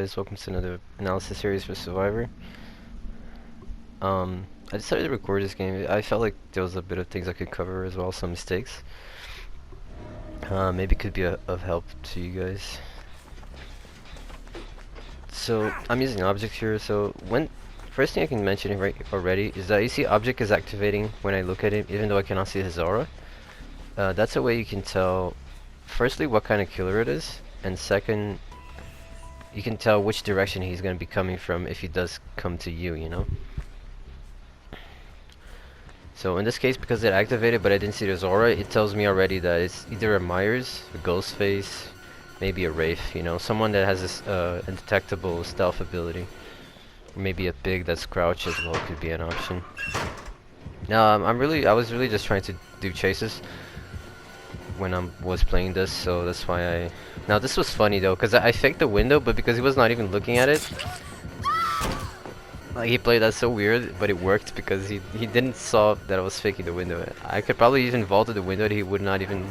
guys, welcome to another analysis series for Survivor. I decided to record this game. I felt like there was a bit of things I could cover as well, some mistakes. Maybe could be of help to you guys. So I'm using object here. So first thing I can mention right already is that you see object is activating when I look at him, even though I cannot see his aura. That's a way you can tell, firstly, what kind of killer it is, and second, you can tell which direction he's going to be coming from if he does come to you, you know? So in this case, because it activated but I didn't see his aura, it tells me already that it's either a Myers, a Ghostface, maybe a Wraith, you know? Someone that has this undetectable stealth ability. Or maybe a Pig that's crouch as well could be an option. Now, I was really just trying to do chases when I was playing this, so that's why I... Now this was funny though, because I faked the window, but because he was not even looking at it, like he played that so weird, but it worked because he didn't saw that I was faking the window. I could probably even vaulted the window and he would not even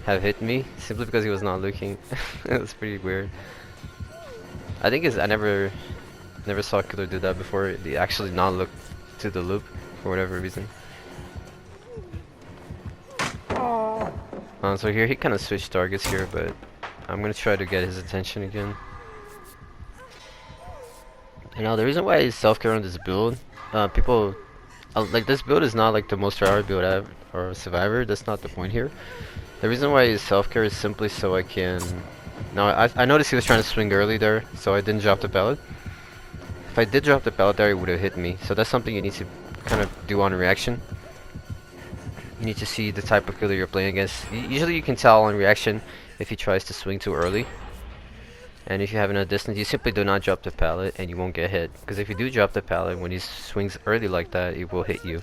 have hit me, simply because he was not looking. It was pretty weird. I think I never saw a killer do that before. They actually not look to the loop for whatever reason. So here he kind of switched targets here, but I'm gonna try to get his attention again. And now the reason why I use self-care on this build, people like this build is not like the most tryhard build I have or Survivor. That's not the point here. The reason why I use self-care is simply so I can. Now I noticed he was trying to swing early there, so I didn't drop the pallet. If I did drop the pallet there, he would have hit me. So that's something you need to kind of do on reaction. You need to see the type of killer you're playing against. Usually you can tell on reaction if he tries to swing too early. And if you have enough distance, you simply do not drop the pallet and you won't get hit. Because if you do drop the pallet, when he swings early like that, it will hit you.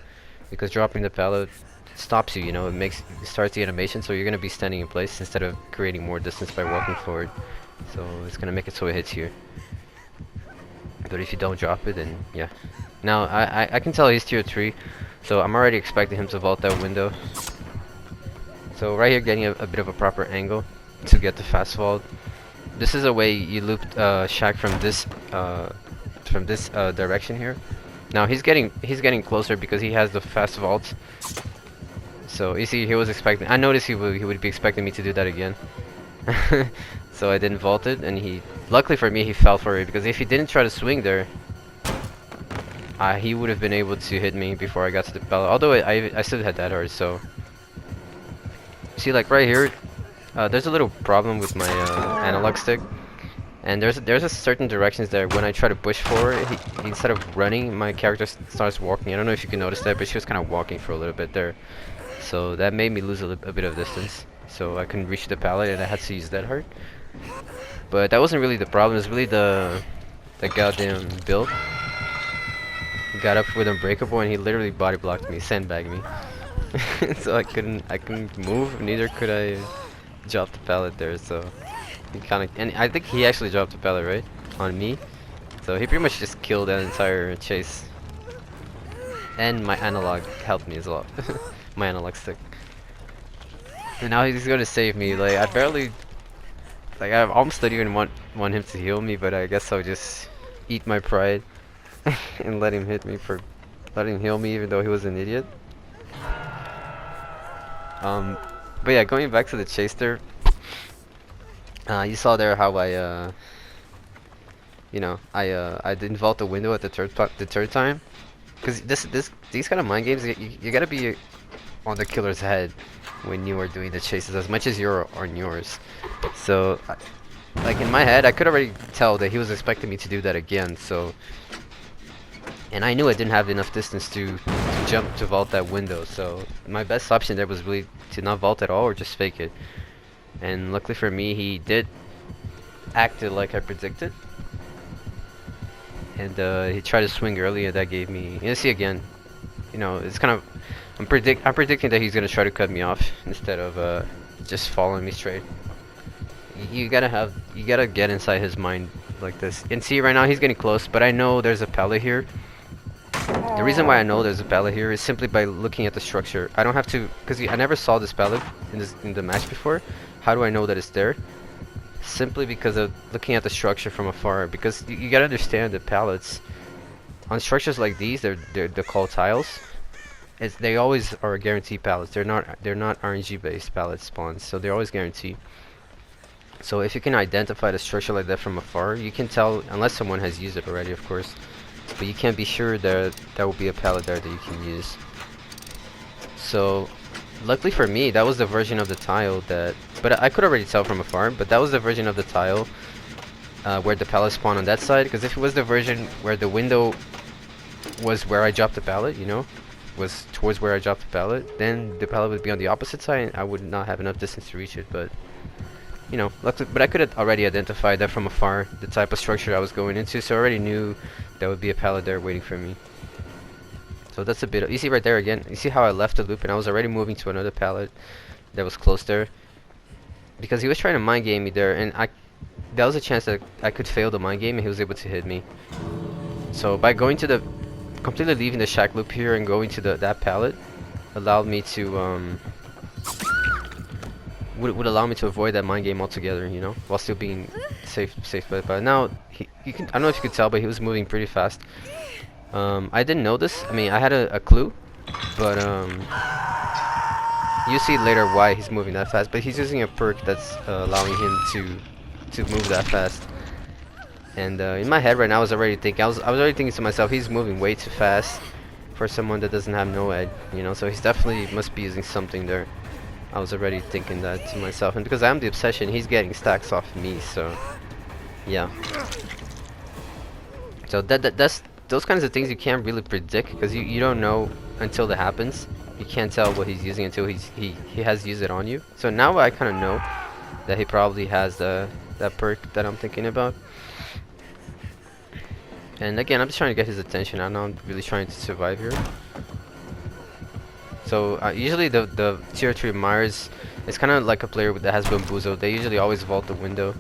Because dropping the pallet stops you, you know, it starts the animation, so you're going to be standing in place instead of creating more distance by walking forward. So it's going to make it so it hits you. But if you don't drop it, then yeah. Now, I can tell he's tier 3. So I'm already expecting him to vault that window. So right here, getting a bit of a proper angle to get the fast vault. This is a way you loop Shaq from this direction here. Now he's getting closer because he has the fast vault. So you see, he was expecting. I noticed he would be expecting me to do that again. So I didn't vault it, and luckily for me, he fell for it, because if he didn't try to swing there, he would have been able to hit me before I got to the pallet. Although I still had that hard. So see, like right here, there's a little problem with my analog stick, and there's a certain directions that when I try to push forward, he instead of running, my character starts walking. I don't know if you can notice that, but she was kind of walking for a little bit there. So that made me lose a bit of distance. So I couldn't reach the pallet, and I had to use that hard. But that wasn't really the problem. It's really the goddamn build. He got up with Unbreakable, and he literally body blocked me, sandbagged me. So I couldn't move. Neither could I drop the pallet there. So he and I think he actually dropped the pallet right on me. So he pretty much just killed that entire chase. And my analog helped me as well. My analog stick. And now he's gonna save me. Like I almost didn't even want him to heal me, but I guess I'll just eat my pride and let him hit me for letting him heal me, even though he was an idiot. But yeah, going back to the chase there, you saw there how I didn't vault the window at the third time, because these kind of mind games, you gotta be on the killer's head when you are doing the chases as much as you're on yours. So like in my head, I could already tell that he was expecting me to do that again. So, and I knew I didn't have enough distance to jump to vault that window. So my best option there was really to not vault at all or just fake it. And luckily for me, he did act like I predicted. And he tried to swing early, and that gave me. You see again, you know, it's kind of. I'm predicting that he's gonna try to cut me off instead of just following me straight. You gotta get inside his mind like this. And see, right now he's getting close, but I know there's a pallet here. The reason why I know there's a pallet here is simply by looking at the structure. I don't have to, because I never saw this pallet in the match before. How do I know that it's there? simply because of looking at the structure from afar. Because you gotta understand the pallets on structures like these, they're called tiles. They always are guaranteed pallets. They're not RNG based pallet spawns, so they're always guaranteed. So if you can identify the structure like that from afar, you can tell, unless someone has used it already, of course. But you can't be sure that there will be a pallet there that you can use. So, luckily for me, that was the version of the tile that... But I could already tell from afar, but that was the version of the tile where the pallet spawned on that side. Because if it was the version where the window was where I dropped the pallet, you know, was towards where I dropped the pallet, then the pallet would be on the opposite side and I would not have enough distance to reach it. But, you know, luckily, but I could have already identified that from afar, the type of structure I was going into, so I already knew there would be a pallet there waiting for me. So that's a bit of, you see right there again, you see how I left the loop and I was already moving to another pallet that was close there, because he was trying to mind game me there, and that was a chance that I could fail the mind game and he was able to hit me. So by going to the, completely leaving the shack loop here and going to that pallet allowed me to would allow me to avoid that mind game altogether, you know, while still being safe. But now you can, I don't know if you could tell, but he was moving pretty fast. I didn't know this. I mean, I had a clue, but you see later why he's moving that fast. But he's using a perk that's allowing him to move that fast. And in my head right now, I was already already thinking to myself, he's moving way too fast for someone that doesn't have no edge, you know. So he's definitely must be using something there. I was already thinking that to myself, and because I'm the obsession, he's getting stacks off me. So yeah. So that's those kinds of things you can't really predict, because you don't know until that happens. You can't tell what he's using until he has used it on you. So now I kind of know that he probably has that perk that I'm thinking about. And again, I'm just trying to get his attention. I'm not really trying to survive here. So usually the tier 3 Myers is kind of like a player that has Bamboozled. They usually always vault the window.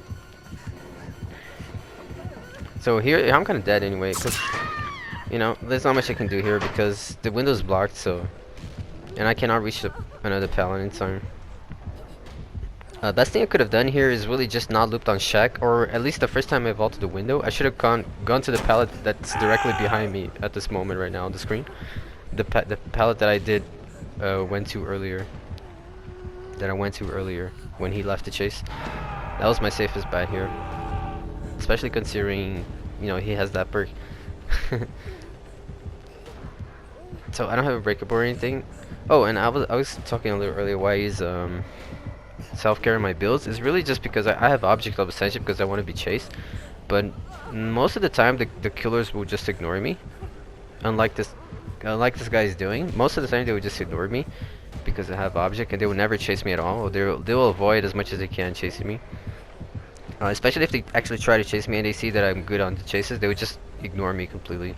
So here I'm kind of dead anyway, because you know there's not much I can do here because the window's blocked. So, and I cannot reach another pallet in time. Best thing I could have done here is really just not looped on shack, or at least the first time I vaulted the window, I should have gone to the pallet that's directly behind me at this moment right now on the screen. The pallet that I did went to earlier. That I went to earlier when he left the chase. That was my safest bet here, especially considering, you know, he has that perk. So I don't have a breakable or anything. Oh, and I was talking a little earlier why he's self-care in my builds is really just because I have object of ascension because I want to be chased, but most of the time the killers will just ignore me, unlike this guy is doing. Most of the time they will just ignore me because I have object, and they will never chase me at all, or they will avoid as much as they can chasing me. Especially if they actually try to chase me and they see that I'm good on the chases, they would just ignore me completely.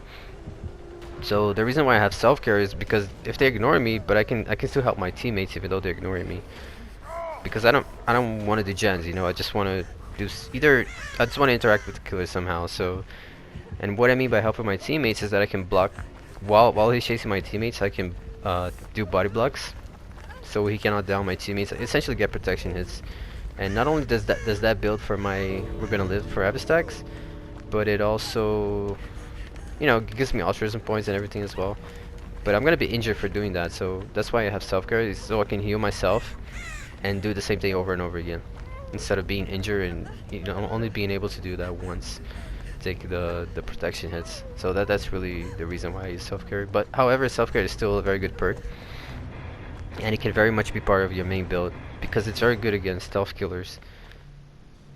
So the reason why I have self-care is because if they ignore me, but I can still help my teammates even though they're ignoring me. Because I don't want to do gens, you know. I just want to do I just want to interact with the killer somehow. So, and what I mean by helping my teammates is that I can block while he's chasing my teammates. I can do body blocks, so he cannot down my teammates. Essentially, get protection hits. And not only does that build for my We're Gonna Live Forever stacks, but it also, you know, gives me altruism points and everything as well. But I'm gonna be injured for doing that, so that's why I have self-care, so I can heal myself and do the same thing over and over again, instead of being injured and, you know, only being able to do that once, take the protection hits. So that's really the reason why I use self-care. But however, self-care is still a very good perk, and it can very much be part of your main build because it's very good against stealth killers,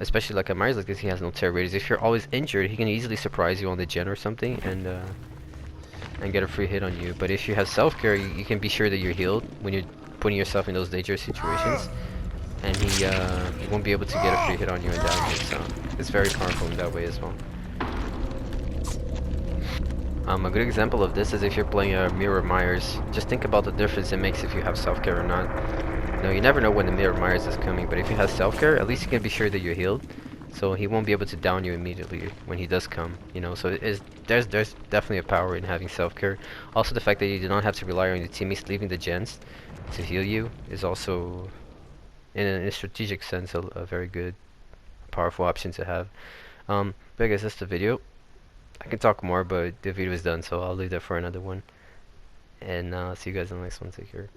especially like a Myers like this. He has no terror radius. If you're always injured, he can easily surprise you on the gen or something and get a free hit on you. But if you have self-care, you can be sure that you're healed when you're putting yourself in those dangerous situations, and he won't be able to get a free hit on you and down you. So it's very powerful in that way as well. A good example of this is if you're playing a Mirror Myers. Just think about the difference it makes if you have self-care or not. You know, you never know when the Mirror Myers is coming, but if you have self-care, at least you can be sure that you're healed, so he won't be able to down you immediately when he does come, you know. So there's definitely a power in having self-care. Also, the fact that you do not have to rely on your teammates leaving the gens to heal you is also, in a strategic sense, a very good powerful option to have. But I guess that's the video. I can talk more, but the video is done, so I'll leave that for another one. And see you guys in the next one. Take care.